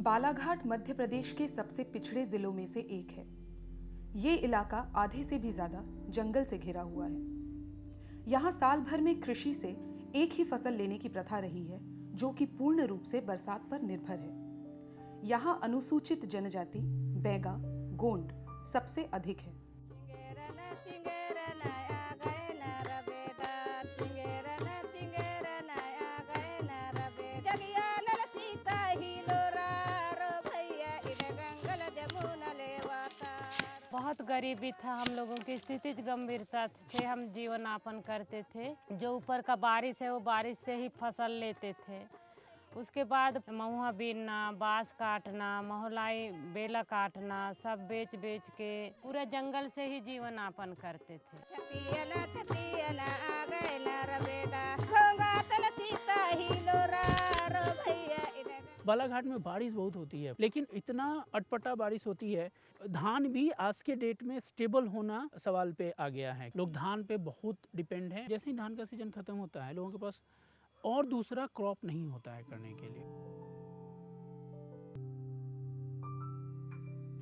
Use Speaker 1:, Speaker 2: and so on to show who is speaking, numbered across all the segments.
Speaker 1: बालाघाट मध्य प्रदेश के सबसे पिछड़े जिलों में से एक है। ये इलाका आधे से भी ज्यादा जंगल से घिरा हुआ है। यहाँ साल भर में कृषि से एक ही फसल लेने की प्रथा रही है, जो कि पूर्ण रूप से बरसात पर निर्भर है। यहाँ अनुसूचित जनजाति बैगा, गोंड सबसे अधिक है।
Speaker 2: बहुत गरीबी था, हम लोगों की स्थिति गंभीरता से हम जीवन यापन करते थे। जो ऊपर का बारिश है वो बारिश से ही फसल लेते थे। उसके बाद महुआ बीनना, बांस काटना, मोहलाई बेला काटना, सब बेच बेच के पूरा जंगल से ही जीवन यापन करते थे।
Speaker 3: बालाघाट में बारिश बहुत होती है, लेकिन इतना अटपटा बारिश होती है। धान भी आज के डेट में स्टेबल होना सवाल पे आ गया है। लोग धान पे बहुत डिपेंड हैं। जैसे ही धान का सीजन खत्म होता है, लोगों के पास और दूसरा क्रॉप नहीं होता है करने के लिए।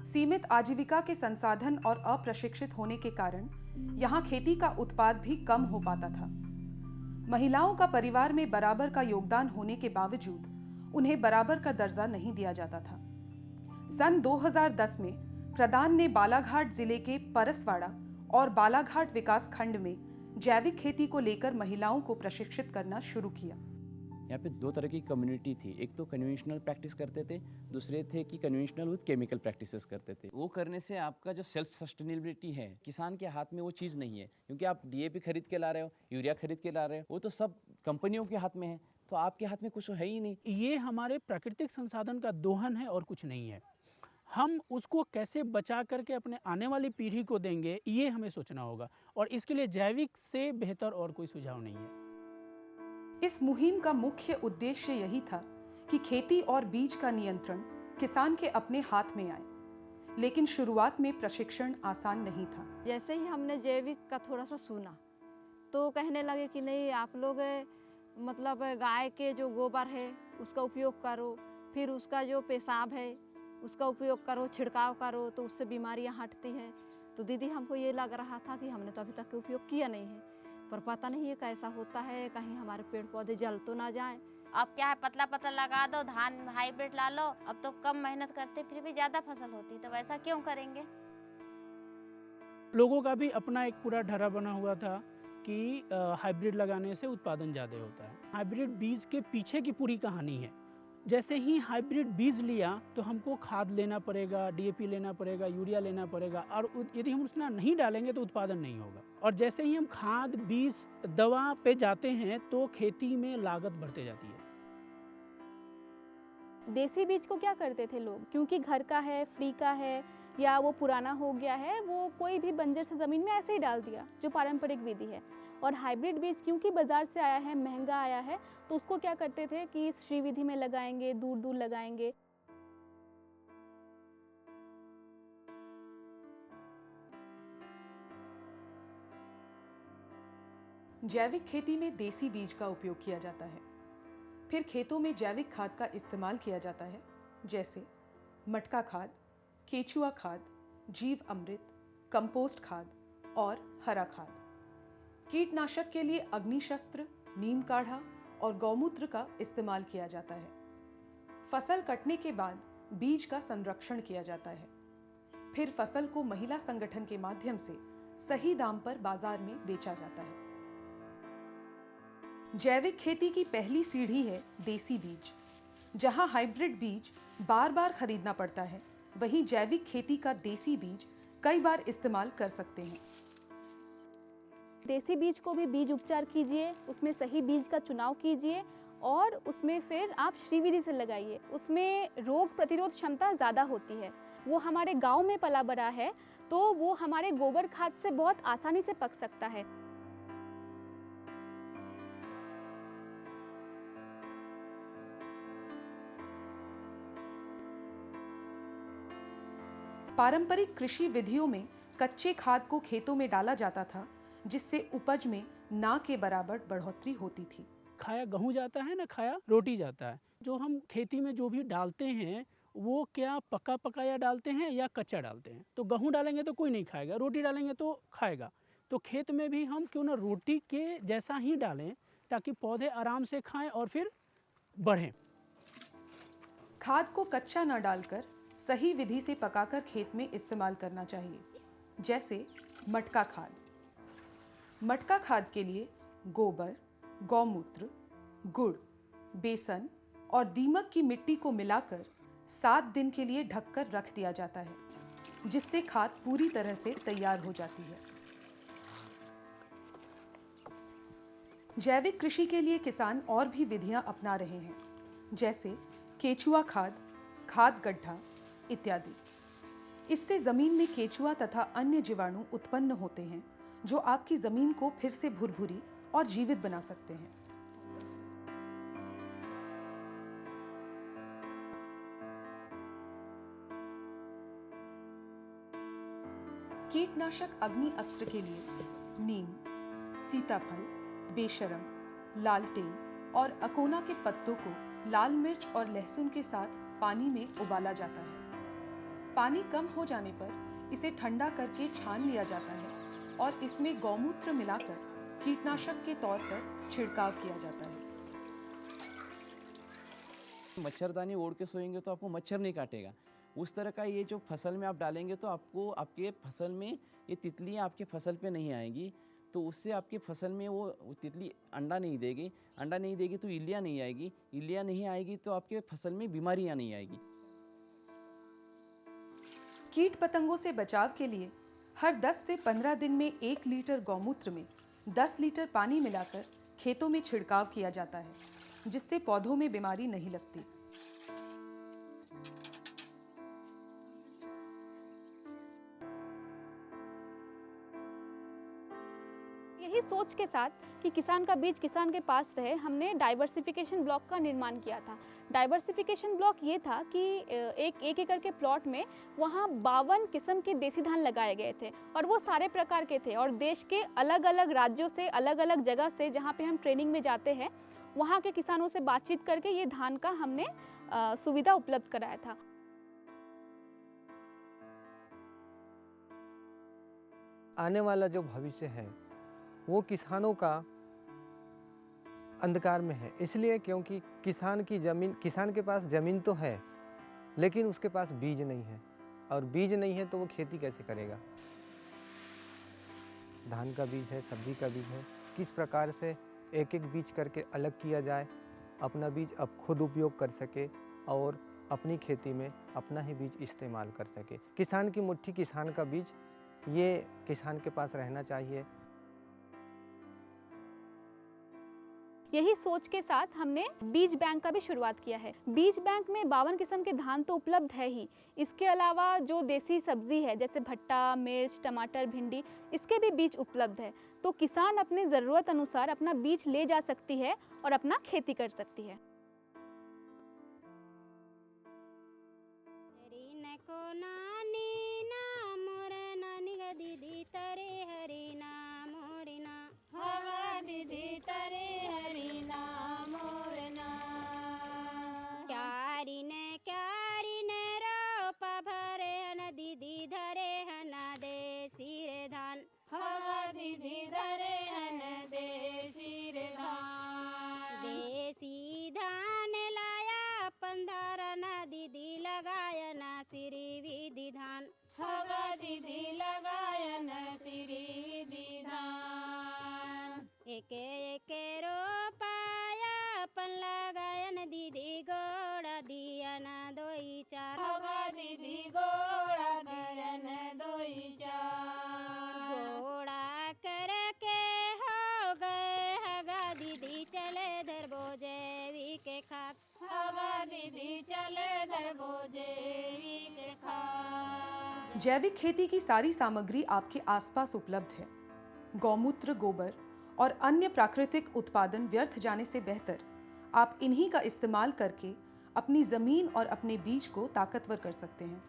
Speaker 1: सीमित आजीविका के संसाधन और अप्रशिक्षित होने के कारण यहाँ खेती का उत्पाद भी कम हो पाता था। महिलाओं का परिवार में बराबर का योगदान होने के बावजूद उन्हें बराबर का दर्जा नहीं दिया जाता था। सन 2010 में प्रधान ने बालाघाट जिले के परसवाड़ा और बालाघाट विकास खंड में जैविक खेती को लेकर महिलाओं को प्रशिक्षित करना शुरू किया।
Speaker 4: यहाँ पे दो तरह की कम्युनिटी थी। एक तो कन्वेंशनल प्रैक्टिस करते थे, दूसरे थे कि कन्वेंशनल विद केमिकल प्रैक्टिसेस करते थे। वो करने से आपका जो सेल्फ सस्टेनेबिलिटी है, किसान के हाथ में वो चीज़ नहीं है, क्योंकि आप डीएपी खरीद के ला रहे हो, यूरिया खरीद के ला रहे हो, वो तो सब कंपनियों के हाथ में है, तो आपके हाथ में कुछ है ही नहीं।
Speaker 3: ये हमारे प्राकृतिक संसाधन का दोहन है और कुछ नहीं है। हम उसको कैसे बचा करके अपने आने वाली पीढ़ी को देंगे, ये हमें सोचना होगा, और इसके लिए जैविक से बेहतर और कोई सुझाव नहीं है।
Speaker 1: इस मुहिम का मुख्य उद्देश्य यही था कि खेती और बीज का नियंत्रण किसान के अपने हाथ में आए, लेकिन शुरुआत में प्रशिक्षण आसान नहीं था।
Speaker 5: जैसे ही हमने जैविक का थोड़ा सा सुना तो कहने लगे कि नहीं, आप लोग मतलब गाय के जो गोबर है उसका उपयोग करो, फिर उसका जो पेशाब है उसका उपयोग करो, छिड़काव करो, तो उससे बीमारियां हटती हैं। तो दीदी, हमको ये लग रहा था कि हमने तो अभी तक उपयोग किया नहीं है, पर पता नहीं ये कैसा होता है, कहीं हमारे पेड़ पौधे जल तो ना जाएं।
Speaker 6: अब क्या है, पतला पतला लगा दो, धान हाइब्रिड ला लो। अब तो कम मेहनत करते फिर भी ज्यादा फसल होती, तो वैसा क्यों करेंगे।
Speaker 3: लोगों का भी अपना एक पूरा ढर्रा बना हुआ था कि हाइब्रिड लगाने से उत्पादन ज़्यादा होता है। हाइब्रिड बीज के पीछे की पूरी कहानी है। जैसे ही हाइब्रिड बीज लिया तो हमको खाद लेना पड़ेगा, डीएपी लेना पड़ेगा, यूरिया लेना पड़ेगा, और यदि हम उसमें नहीं डालेंगे तो उत्पादन नहीं होगा। और जैसे ही हम खाद, बीज, दवा पे जाते हैं तो खेती में लागत बढ़ते जाती है।
Speaker 7: देसी बीज को क्या करते थे लोग, क्योंकि घर का है, फ्री का है, या वो पुराना हो गया है, वो कोई भी बंजर से ज़मीन में ऐसे ही डाल दिया, जो पारंपरिक विधि है। और हाइब्रिड बीज क्योंकि बाज़ार से आया है, महंगा आया है, तो उसको क्या करते थे कि श्री विधि में लगाएंगे, दूर दूर लगाएंगे।
Speaker 1: जैविक खेती में देसी बीज का उपयोग किया जाता है। फिर खेतों में जैविक खाद का इस्तेमाल किया जाता है, जैसे मटका खाद, केचुआ खाद, जीव अमृत, कंपोस्ट खाद और हरा खाद। कीटनाशक के लिए अग्निशस्त्र, नीम काढ़ा और गौमूत्र का इस्तेमाल किया जाता है। फसल कटने के बाद बीज का संरक्षण किया जाता है। फिर फसल को महिला संगठन के माध्यम से सही दाम पर बाजार में बेचा जाता है। जैविक खेती की पहली सीढ़ी है देसी बीज। जहां हाइब्रिड बीज बार बार खरीदना पड़ता है, वहीं जैविक खेती का देसी बीज कई बार इस्तेमाल कर सकते हैं।
Speaker 7: देसी बीज को भी बीज उपचार कीजिए, उसमें सही बीज का चुनाव कीजिए और उसमें फिर आप श्री विधि से लगाइए। उसमें रोग प्रतिरोध क्षमता ज़्यादा होती है। वो हमारे गांव में पला बड़ा है, तो वो हमारे गोबर खाद से बहुत आसानी से पक सकता है।
Speaker 1: पारंपरिक कृषि विधियों में कच्चे खाद को खेतों में डाला जाता था, जिससे उपज में ना के बराबर बढ़ोतरी होती थी।
Speaker 3: खाया गेहूँ जाता है ना, खाया रोटी जाता है। जो हम खेती में जो भी डालते हैं वो क्या पका पकाया डालते हैं या कच्चा डालते हैं। तो गेहूँ डालेंगे तो कोई नहीं खाएगा, रोटी डालेंगे तो खाएगा। तो खेत में भी हम क्यों ना रोटी के जैसा ही डालें ताकि पौधे आराम से खाएं और फिर बढ़ें।
Speaker 1: खाद को कच्चा न डालकर सही विधि से पकाकर खेत में इस्तेमाल करना चाहिए, जैसे मटका खाद। मटका खाद के लिए गोबर, गौमूत्र, गुड़, बेसन और दीमक की मिट्टी को मिलाकर 7 दिन के लिए ढककर रख दिया जाता है, जिससे खाद पूरी तरह से तैयार हो जाती है। जैविक कृषि के लिए किसान और भी विधियां अपना रहे हैं, जैसे केचुआ खाद, खाद गड्ढा इत्यादि। इससे जमीन में केचुआ तथा अन्य जीवाणु उत्पन्न होते हैं, जो आपकी जमीन को फिर से भुरभुरी और जीवित बना सकते हैं। कीटनाशक अग्नि अस्त्र के लिए नीम, सीताफल, बेशरम, लालटेन और अकोना के पत्तों को लाल मिर्च और लहसुन के साथ पानी में उबाला जाता है। पानी कम हो जाने पर इसे ठंडा करके छान लिया जाता है और इसमें गौमूत्र मिलाकर कीटनाशक के तौर पर छिड़काव किया जाता है।
Speaker 4: मच्छरदानी ओढ़ के सोएंगे तो आपको मच्छर नहीं काटेगा। उस तरह का ये जो फसल में आप डालेंगे तो आपको आपके फसल में ये तितलियाँ आपके फसल पे नहीं आएगी, तो उससे आपके फसल में वो तितली अंडा नहीं देगी तो इल्लियाँ नहीं आएगी, इल्लियाँ नहीं आएगी तो आपके फसल में बीमारियाँ नहीं आएगी।
Speaker 1: कीट पतंगों से बचाव के लिए हर 10 से 15 दिन में 1 लीटर गौमूत्र में 10 लीटर पानी मिलाकर खेतों में छिड़काव किया जाता है, जिससे पौधों में बीमारी नहीं लगती।
Speaker 7: यही सोच के साथ कि किसान का बीज किसान के पास रहे, हमने डाइवर्सिफिकेशन ब्लॉक का निर्माण किया था। डाइवर्सिफिकेशन ब्लॉक ये था कि एक एकड़ के प्लॉट में वहाँ 52 किस्म के देसी धान लगाए गए थे और वो सारे प्रकार के थे, और देश के अलग अलग राज्यों से, अलग अलग जगह से जहाँ पे हम ट्रेनिंग में जाते हैं, वहाँ के किसानों से बातचीत करके ये धान का हमने सुविधा उपलब्ध कराया था।
Speaker 8: आने वाला जो भविष्य है वो किसानों का अंधकार में है, इसलिए क्योंकि किसान के पास ज़मीन तो है लेकिन उसके पास बीज नहीं है, और बीज नहीं है तो वो खेती कैसे करेगा। धान का बीज है, सब्जी का बीज है, किस प्रकार से एक एक बीज करके अलग किया जाए, अपना बीज अब खुद उपयोग कर सके और अपनी खेती में अपना ही बीज इस्तेमाल कर सके। किसान की मुट्ठी किसान का बीज, ये किसान के पास रहना चाहिए।
Speaker 7: यही सोच के साथ हमने बीज बैंक का भी शुरुआत किया है। बीज बैंक में 52 किस्म के धान तो उपलब्ध है ही, इसके अलावा जो देसी सब्जी है जैसे भट्टा, मिर्च, टमाटर, भिंडी, इसके भी बीज उपलब्ध है। तो किसान अपने ज़रूरत अनुसार अपना बीज ले जा सकती है और अपना खेती कर सकती है।
Speaker 9: देसी धान लाया पंधारना दीदी लगायना सिरी विधि धान, होगा दीदी लगायना सिरी विधि धान। एके एके रोपाया अपन लगायन दीदी गोड़ा दियना दोई चार, होगा दीदी गोड़ा दियन दोई चार। गोड़ा करके हो गए हगा दीदी चले धरबो जैविक खाद, हगा दीदी चले धरबो जैविक खाद।
Speaker 1: जैविक खेती की सारी सामग्री आपके आसपास उपलब्ध है। गौमूत्र, गोबर और अन्य प्राकृतिक उत्पादन व्यर्थ जाने से बेहतर आप इन्हीं का इस्तेमाल करके अपनी जमीन और अपने बीज को ताकतवर कर सकते हैं।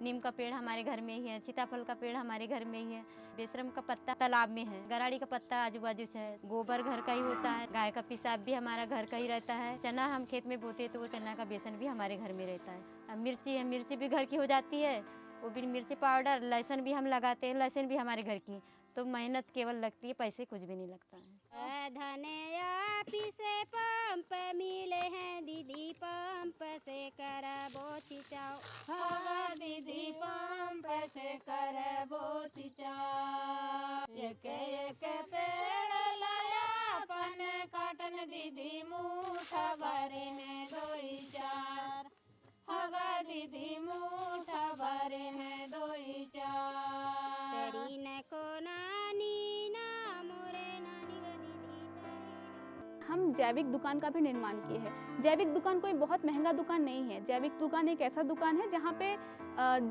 Speaker 9: नीम का पेड़ हमारे घर में ही है, सीताफल का पेड़ हमारे घर में ही है, बेशरम का पत्ता तालाब में है, गराड़ी का पत्ता आजू बाजू से है, गोबर घर का ही होता है, गाय का पेशाब भी हमारा घर का ही रहता है, चना हम खेत में बोते तो वो चना का बेसन भी हमारे घर में रहता है। अब मिर्ची है, मिर्ची भी घर की हो जाती है, वो भी मिर्ची पाउडर, लहसुन भी हम लगाते हैं, लहसुन भी हमारे घर की। तो मेहनत केवल लगती है, पैसे कुछ भी नहीं लगता है।
Speaker 6: धनिया पीसे पंप मिले हैं दीदी, पंप से करबो सिंचाओ, होगा दीदी पंप से करबो सिंचाओ। एक एक पेड़ लाया पन काटन दीदी, मुठा भरे ने दोई चार, होगा दीदी मुठा भरे ने दोई चार। तेरी न को नानी ना मोरे नानी ग दीदी।
Speaker 7: हम जैविक दुकान का भी निर्माण किए हैं। जैविक दुकान कोई बहुत महंगा दुकान नहीं है। जैविक दुकान एक ऐसा दुकान है जहाँ पे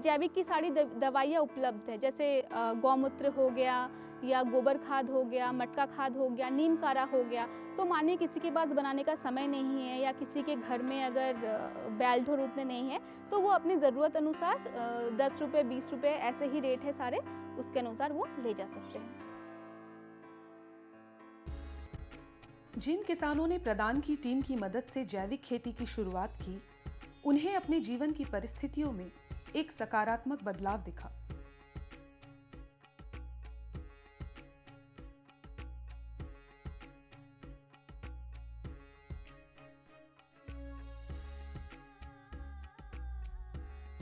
Speaker 7: जैविक की सारी दवाइयाँ उपलब्ध है, जैसे गौमूत्र हो गया या गोबर खाद हो गया, मटका खाद हो गया, नीम कारा हो गया। तो मानिए किसी के पास बनाने का समय नहीं है या किसी के घर में अगर बैल ढोर उतने नहीं है तो वो अपनी ज़रूरत अनुसार 10 रुपये 20 रुपये ऐसे ही रेट है सारे, उसके अनुसार वो ले जा सकते हैं।
Speaker 1: जिन किसानों ने प्रदान की टीम की मदद से जैविक खेती की शुरुआत की, उन्हें अपने जीवन की परिस्थितियों में एक सकारात्मक बदलाव दिखा।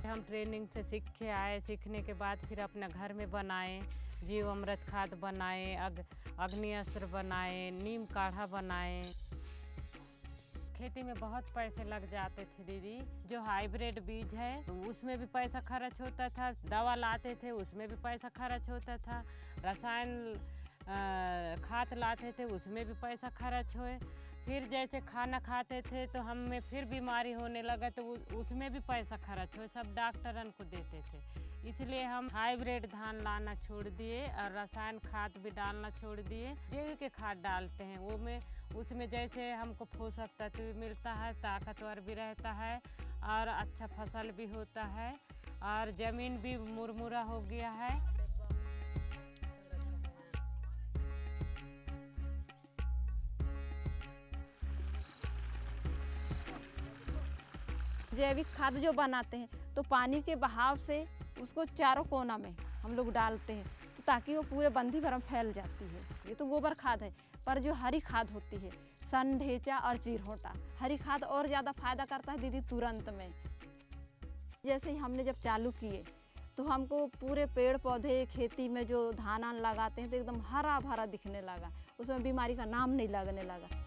Speaker 2: हम ट्रेनिंग से सीख के आए, सीखने के बाद फिर अपना घर में बनाए, जीव अमृत खाद बनाए, अग्नि अस्त्र बनाए, नीम काढ़ा बनाए। खेती में बहुत पैसे लग जाते थे दीदी। जो हाइब्रिड बीज है उसमें भी पैसा खर्च होता था, दवा लाते थे उसमें भी पैसा खर्च होता था, रसायन खाद लाते थे उसमें भी पैसा खर्च हुए। फिर जैसे खाना खाते थे तो हमें फिर बीमारी होने लगा तो उसमें भी पैसा खर्च हो, सब डॉक्टरन को देते थे। इसलिए हम हाइब्रिड धान लाना छोड़ दिए और रसायन खाद भी डालना छोड़ दिए। जैविक खाद डालते हैं, वो में उसमें जैसे हमको पोषक तत्व भी मिलता है, ताकतवर भी रहता है और अच्छा फसल भी होता है और ज़मीन भी मुरमुरा हो गया है।
Speaker 5: जैविक खाद जो बनाते हैं तो पानी के बहाव से उसको चारों कोना में हम लोग डालते हैं तो ताकि वो पूरे बंधी भर में फैल जाती है। ये तो गोबर खाद है, पर जो हरी खाद होती है, सन, ढेचा और चिरहोटा, हरी खाद और ज़्यादा फायदा करता है दीदी तुरंत में। जैसे ही हमने जब चालू किए तो हमको पूरे पेड़ पौधे खेती में जो धान आन लगाते हैं तो एकदम हरा भरा दिखने लगा, उसमें बीमारी का नाम नहीं लगने लगा।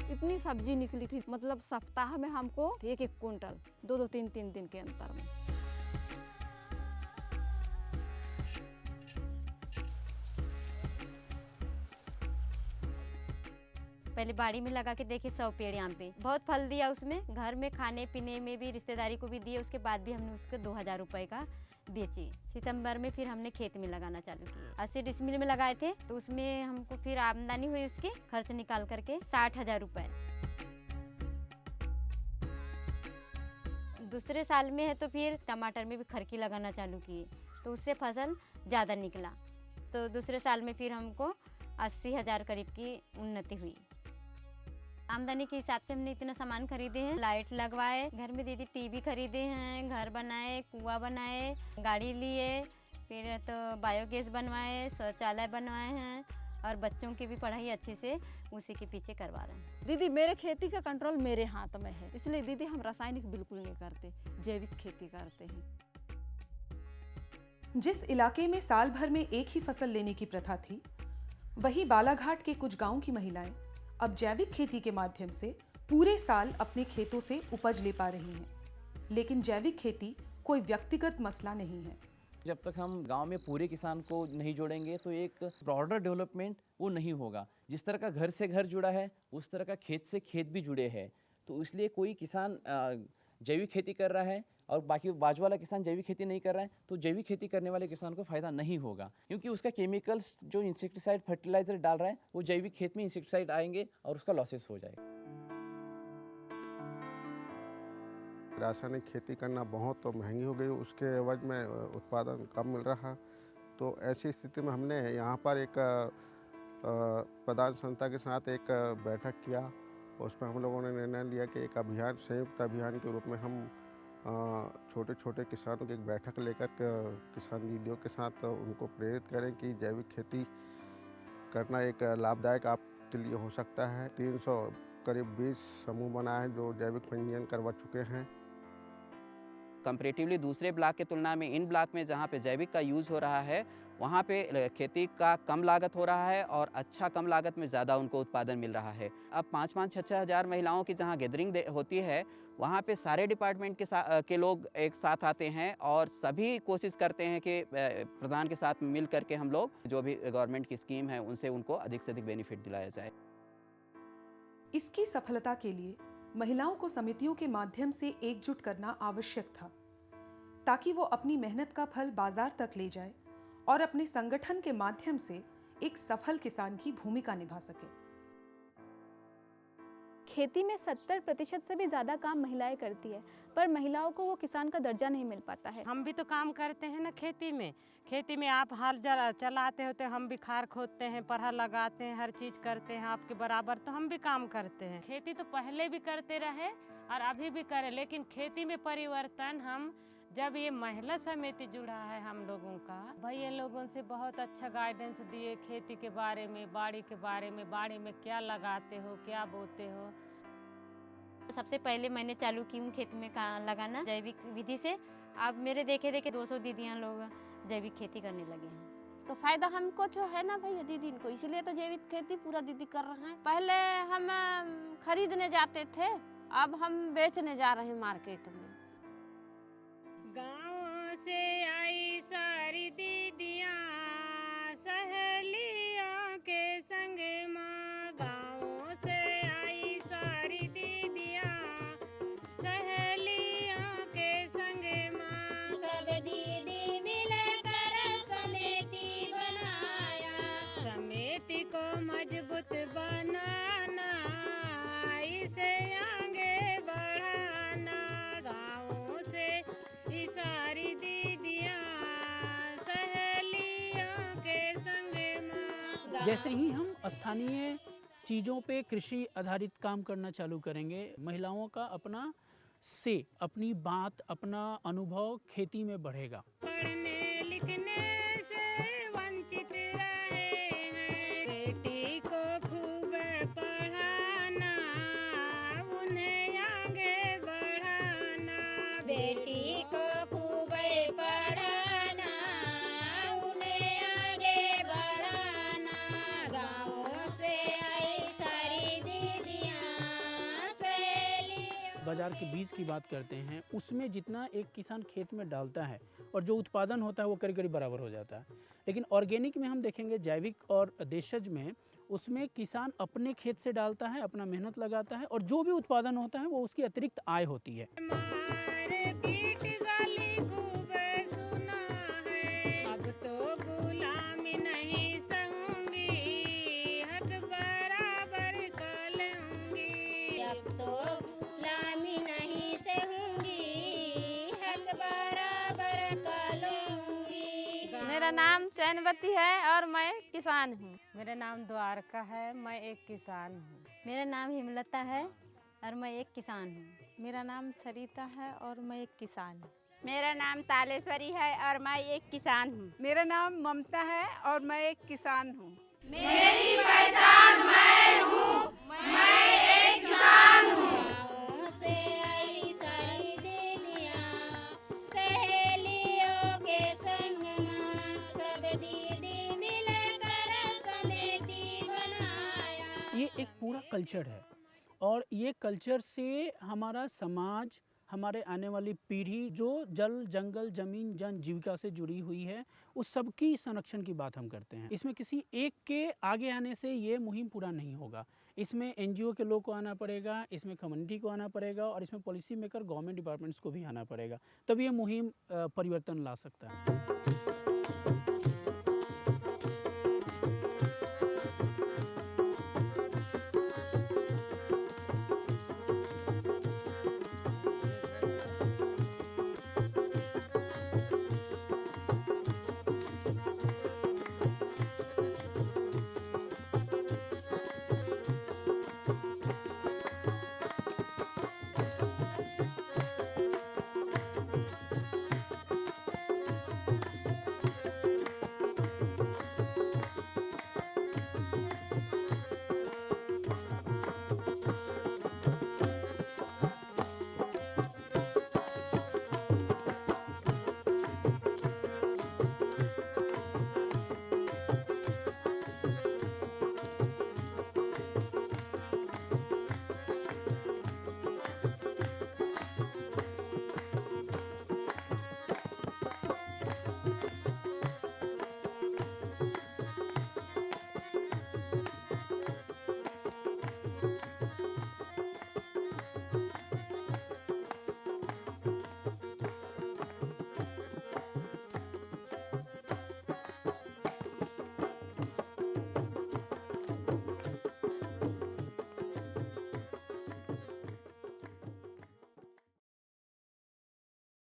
Speaker 5: इतनी सब्जी निकली थी, मतलब सप्ताह में हमको 1-1 कुंटल 2-2 3-3 दिन के अंतर में।
Speaker 9: पहले बाड़ी में लगा के देखे 100 पेड़ यहाँ पे, बहुत फल दिया उसमें, घर में खाने पीने में भी, रिश्तेदारी को भी दिए। उसके बाद भी हमने उसको 2000 रुपये का बेचे। सितंबर में फिर हमने खेत में लगाना चालू किया। 80 डिसमिल में लगाए थे तो उसमें हमको फिर आमदनी हुई, उसके खर्च निकाल करके 60,000 रुपये। दूसरे साल में है तो फिर टमाटर में भी खरकी लगाना चालू किए तो उससे फसल ज़्यादा निकला। तो दूसरे साल में फिर हमको 80,000 करीब की उन्नति हुई। आमदनी के हिसाब से हमने इतना सामान खरीदे हैं, लाइट लगवाए घर में दीदी, टीवी खरीदे हैं, घर बनाए, कुआं बनाए, गाड़ी लिए, फिर तो बायोगैस बनवाए, शौचालय बनवाए हैं और बच्चों की भी पढ़ाई अच्छे से उसी के पीछे करवा रहे हैं।
Speaker 5: दीदी मेरे खेती का कंट्रोल मेरे हाथ में है, इसलिए दीदी हम रासायनिक बिल्कुल नहीं करते, जैविक खेती करते हैं।
Speaker 1: जिस इलाके में साल भर में एक ही फसल लेने की प्रथा थी, वही बालाघाट के कुछ गांव की महिलाएं अब जैविक खेती के माध्यम से पूरे साल अपने खेतों से उपज ले पा रही हैं। लेकिन जैविक खेती कोई व्यक्तिगत मसला नहीं है।
Speaker 4: जब तक हम गांव में पूरे किसान को नहीं जोड़ेंगे तो एक ब्रॉडर डेवलपमेंट वो नहीं होगा। जिस तरह का घर से घर जुड़ा है उस तरह का खेत से खेत भी जुड़े हैं। तो इसलिए कोई किसान जैविक खेती कर रहा है और बाकी बाजू वाला किसान जैविक खेती नहीं कर रहा है तो जैविक खेती करने वाले किसान को फ़ायदा नहीं होगा, क्योंकि उसका केमिकल्स जो इंसेक्टिसाइड फर्टिलाइज़र डाल रहा है वो जैविक खेत में इंसेक्टिसाइड आएंगे और उसका लॉसेस हो जाएगा।
Speaker 10: रासायनिक खेती करना बहुत तो महंगी हो गई, उसके एवज में उत्पादन कम मिल रहा। तो ऐसी स्थिति में हमने यहाँ पर एक प्रधान संस्था के साथ एक बैठक किया। उसमें हम लोगों ने निर्णय लिया कि एक अभियान, संयुक्त अभियान के रूप में हम छोटे छोटे किसानों की एक बैठक लेकर किसान दीदियों के साथ उनको प्रेरित करें कि जैविक खेती करना एक लाभदायक आपके लिए हो सकता है। 300 करीब 20 समूह बनाए हैं जो जैविक पंजीयन करवा चुके हैं।
Speaker 11: कंपैरेटिवली दूसरे ब्लॉक के तुलना में इन ब्लॉक में जहाँ पे जैविक का यूज़ हो रहा है, वहाँ पे खेती का कम लागत हो रहा है और अच्छा कम लागत में ज़्यादा उनको उत्पादन मिल रहा है। अब 5-5, 6-6 हज़ार महिलाओं की जहाँ गैदरिंग होती है, वहाँ पे सारे डिपार्टमेंट के लोग एक साथ आते हैं और सभी कोशिश करते हैं कि प्रधान के साथ मिल करके हम लोग जो भी गवर्नमेंट की स्कीम है उनसे उनको अधिक से अधिक बेनिफिट दिलाया जाए।
Speaker 1: इसकी सफलता के लिए महिलाओं को समितियों के माध्यम से एकजुट करना आवश्यक था, ताकि वो अपनी मेहनत का फल बाजार तक ले जाए और अपने संगठन के माध्यम से एक सफल किसान की भूमिका निभा सके।
Speaker 7: खेती में 70% से भी ज़्यादा काम महिलाएं करती है, पर महिलाओं को वो किसान का दर्जा नहीं मिल पाता है।
Speaker 2: हम भी तो काम करते हैं ना खेती में। खेती में आप हल चलाते हो तो हम भी खार खोदते हैं, परहा लगाते हैं, हर चीज़ करते हैं आपके बराबर, तो हम भी काम करते हैं। खेती तो पहले भी करते रहे और अभी भी करें, लेकिन खेती में परिवर्तन हम जब ये महिला समिति जुड़ा है हम लोगों का, भाई ये लोगों से बहुत अच्छा गाइडेंस दिए खेती के बारे में, बाड़ी के बारे में, बाड़ी में क्या लगाते हो, क्या बोते हो।
Speaker 9: सबसे पहले मैंने चालू की हूँ खेत में लगाना जैविक विधि से। अब मेरे देखे देखे 200 दीदियाँ लोग जैविक खेती करने लगे हैं।
Speaker 12: तो फायदा हमको जो है ना भैया दीदी को, इसलिए तो जैविक खेती पूरा दीदी कर रहे हैं। पहले हम खरीदने जाते थे, अब हम बेचने जा रहे हैं मार्केट में।
Speaker 2: गाँव से आई सारी दीदियाँ सहेलियों के संग माँ, गाँव से आई सारी दीदियाँ सहेलियों के संग माँ, सब दीदी मिलकर समिति बनाया, समिति को मजबूत बनाना, इसे आगे बढ़ाना। गाँव से सारी दीदियाँ सहेलियों के संग माँ।
Speaker 3: जैसे ही हम स्थानीय चीज़ों पे कृषि आधारित काम करना चालू करेंगे, महिलाओं का अपनी बात, अपना अनुभव खेती में बढ़ेगा।
Speaker 2: पढ़ने लिखने से वंचित रहे हैं, बेटी को खूब पढ़ाना, उन्हें आगे बढ़ाना, बेटी को खूब पढ़ाना, उन्हें आगे बढ़ाना। गाँव से आई सारी दीदियाँ सहेलियों।
Speaker 3: बाजार के बीज की बात करते हैं, उसमें जितना एक किसान खेत में डालता है और जो उत्पादन होता है वो करीब करीब बराबर हो जाता है। लेकिन ऑर्गेनिक में हम देखेंगे, जैविक और देशज में, उसमें किसान अपने खेत से डालता है, अपना मेहनत लगाता है और जो भी उत्पादन होता है वो उसकी अतिरिक्त आय होती है।
Speaker 2: मारे पीठ गाली खूब सुना है, अब तो गुलामी नहीं सहूंगी, हक बराबर कर लूंगी, अब तो गुलामी नहीं सहूंगी, हक बराबर कर लूंगी।
Speaker 12: मेरा नाम चैनवती है और मैं किसान हूँ।
Speaker 2: मेरा नाम द्वारका है, मैं एक किसान हूँ।
Speaker 9: मेरा नाम हिमलता है और मैं एक किसान हूँ।
Speaker 12: मेरा नाम सरिता है और मैं एक किसान हूँ।
Speaker 13: मेरा नाम तालेश्वरी है और मैं एक किसान हूँ।
Speaker 14: मेरा नाम ममता है और मैं एक किसान हूँ।
Speaker 13: मेरी पहचान मैं हूँ, मैं एक किसान हूँ।
Speaker 2: गाँव से आई सारी दीदियाँ सहेलियों के संग माँ, सब दीदी मिलकर समिति बनाया।
Speaker 3: ये एक पूरा कल्चर है और ये कल्चर से हमारा समाज, हमारे आने वाली पीढ़ी जो जल, जंगल, जमीन, जन जीविका से जुड़ी हुई है, उस सब की संरक्षण की बात हम करते हैं। इसमें किसी एक के आगे आने से ये मुहिम पूरा नहीं होगा। इसमें एनजीओ के लोग को आना पड़ेगा, इसमें कम्युनिटी को आना पड़ेगा और इसमें पॉलिसी मेकर, गवर्नमेंट डिपार्टमेंट्स को भी आना पड़ेगा, तब ये मुहिम परिवर्तन ला सकता है।